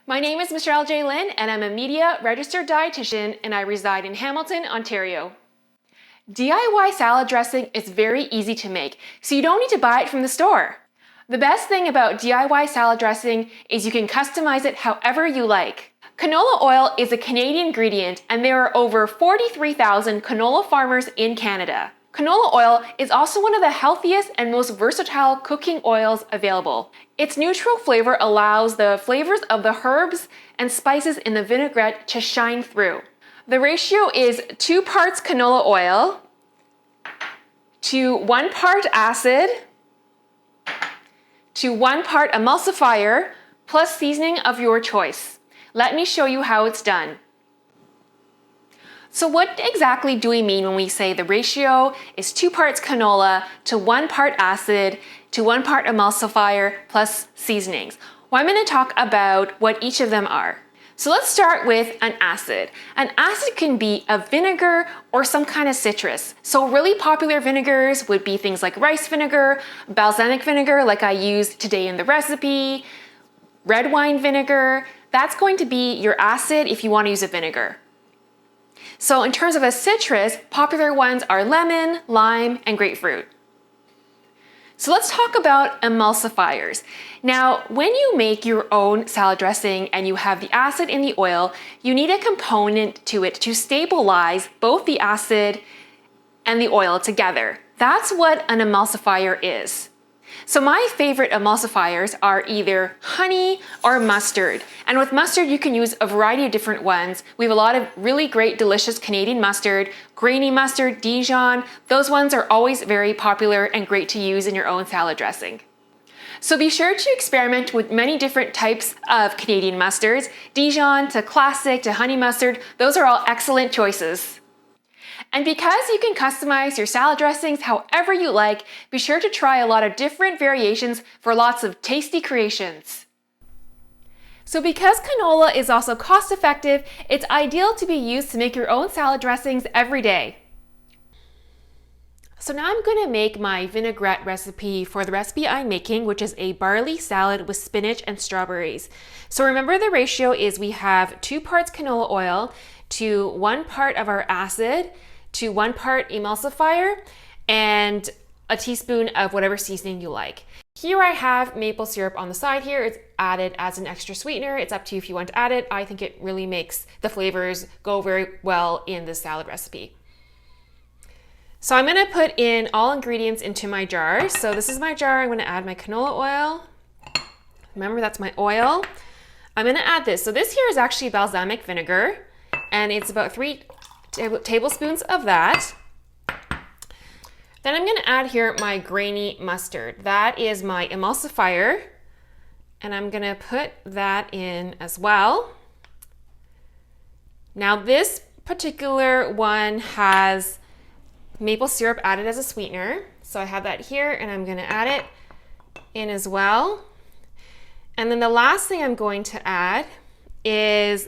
My name is Michelle Jaelin and I'm a media registered dietitian and I reside in Hamilton, Ontario. DIY salad dressing is very easy to make, so you don't need to buy it from the store. The best thing about DIY salad dressing is you can customize it however you like. Canola oil is a Canadian ingredient and there are over 43,000 canola farmers in Canada. Canola oil is also one of the healthiest and most versatile cooking oils available. Its neutral flavor allows the flavors of the herbs and spices in the vinaigrette to shine through. The ratio is 2 parts canola oil to 1 part acid to 1 part emulsifier plus seasoning of your choice. Let me show you how it's done. So what exactly do we mean when we say the ratio is 2 parts canola to 1 part acid to 1 part emulsifier plus seasonings? Well, I'm going to talk about what each of them are. So let's start with an acid. An acid can be a vinegar or some kind of citrus. So really popular vinegars would be things like rice vinegar, balsamic vinegar like I used today in the recipe, red wine vinegar. That's going to be your acid if you want to use a vinegar. So in terms of a citrus, popular ones are lemon, lime, and grapefruit. So let's talk about emulsifiers. Now, when you make your own salad dressing and you have the acid in the oil, you need a component to it to stabilize both the acid and the oil together. That's what an emulsifier is. So my favorite emulsifiers are either honey or mustard. And with mustard, you can use a variety of different ones. We have a lot of really great, delicious Canadian mustard, grainy mustard, Dijon. Those ones are always very popular and great to use in your own salad dressing. So be sure to experiment with many different types of Canadian mustards, Dijon to classic to honey mustard. Those are all excellent choices. And because you can customize your salad dressings however you like, be sure to try a lot of different variations for lots of tasty creations. So because canola is also cost effective, it's ideal to be used to make your own salad dressings every day. So now I'm going to make my vinaigrette recipe for the recipe I'm making, which is a barley salad with spinach and strawberries. So remember the ratio is we have 2 parts canola oil to 1 part of our acid to 1 part emulsifier and a teaspoon of whatever seasoning you like. Here I have maple syrup on the side here. It's added as an extra sweetener. It's up to you if you want to add it. I think it really makes the flavors go very well in this salad recipe. So I'm going to put in all ingredients into my jar. So this is my jar. I'm going to add my canola oil. Remember, that's my oil. I'm going to add this. So this here is actually balsamic vinegar, and it's about 3 tablespoons of that. Then I'm going to add here my grainy mustard. That is my emulsifier, and I'm going to put that in as well. Now this particular one has maple syrup added as a sweetener, so I have that here and I'm going to add it in as well. And then the last thing I'm going to add is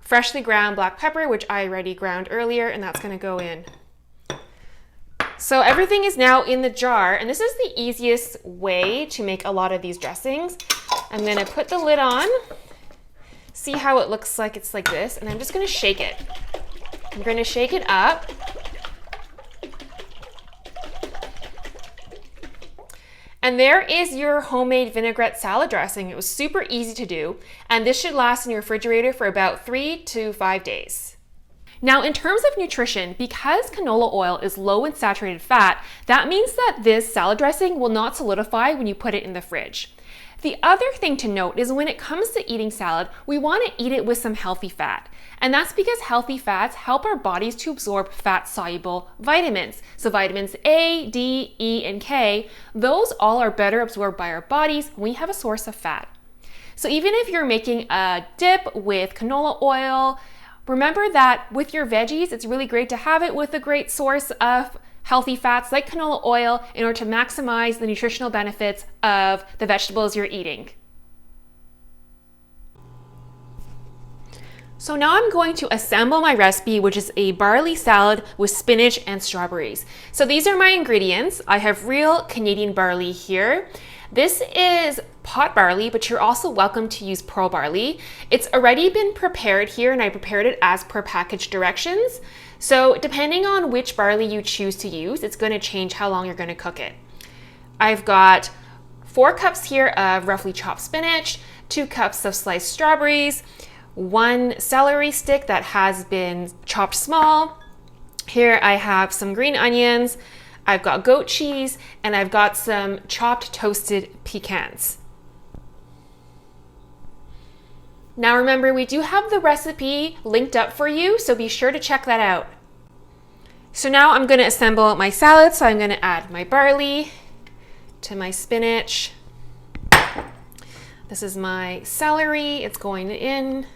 freshly ground black pepper, which I already ground earlier, and that's going to go in. So everything is now in the jar, and this is the easiest way to make a lot of these dressings. I'm going to put the lid on, see how it looks like. It's like this, and I'm just going to shake it. I'm going to shake it up. And there is your homemade vinaigrette salad dressing. It was super easy to do, and this should last in your refrigerator for about 3 to 5 days. Now, in terms of nutrition, because canola oil is low in saturated fat, that means that this salad dressing will not solidify when you put it in the fridge. The other thing to note is when it comes to eating salad, we want to eat it with some healthy fat. And that's because healthy fats help our bodies to absorb fat-soluble vitamins. So vitamins A, D, E, and K, those all are better absorbed by our bodies when we have a source of fat. So even if you're making a dip with canola oil, remember that with your veggies, it's really great to have it with a great source of healthy fats like canola oil in order to maximize the nutritional benefits of the vegetables you're eating. So now I'm going to assemble my recipe, which is a barley salad with spinach and strawberries. So these are my ingredients. I have real Canadian barley here. This is pot barley, but you're also welcome to use pearl barley. It's already been prepared here, and I prepared it as per package directions. So depending on which barley you choose to use, it's going to change how long you're going to cook it. I've got 4 cups here of roughly chopped spinach, 2 cups of sliced strawberries, 1 celery stick that has been chopped small. Here I have some green onions, I've got goat cheese, and I've got some chopped toasted pecans. Now remember, we do have the recipe linked up for you, so be sure to check that out. So now I'm going to assemble my salad. So I'm going to add my barley to my spinach. This is my celery, it's going in.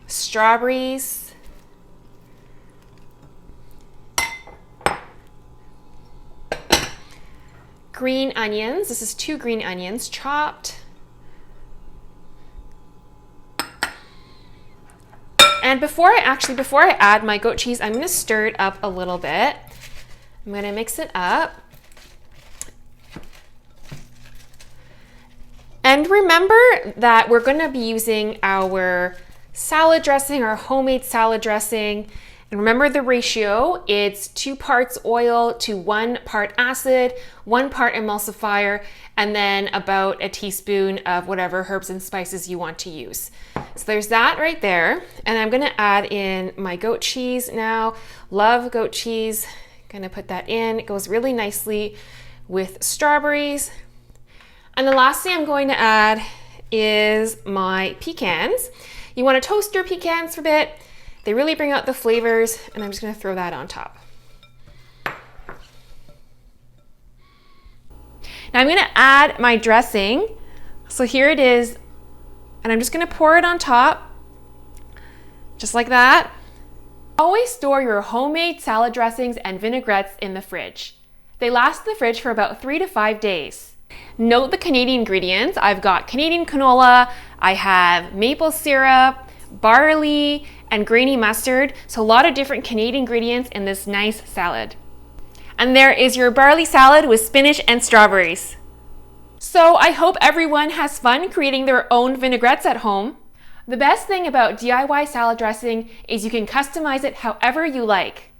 Strawberries. Green onions, this is 2 green onions chopped. And before I add my goat cheese, I'm gonna stir it up a little bit. I'm gonna mix it up. And remember that we're gonna be using our salad dressing, our homemade salad dressing. And remember the ratio, it's 2 parts oil to 1 part acid, 1 part emulsifier, and then about a teaspoon of whatever herbs and spices you want to use. So there's that right there. And I'm gonna add in my goat cheese now. Love goat cheese. Gonna put that in. It goes really nicely with strawberries. And the last thing I'm going to add is my pecans. You wanna toast your pecans for a bit. They really bring out the flavors, and I'm just gonna throw that on top. Now I'm gonna add my dressing. So here it is, and I'm just gonna pour it on top, just like that. Always store your homemade salad dressings and vinaigrettes in the fridge. They last in the fridge for about 3 to 5 days. Note the Canadian ingredients. I've got Canadian canola, I have maple syrup, barley, and grainy mustard. So a lot of different Canadian ingredients in this nice salad. And there is your barley salad with spinach and strawberries. So I hope everyone has fun creating their own vinaigrettes at home. The best thing about DIY salad dressing is you can customize it however you like.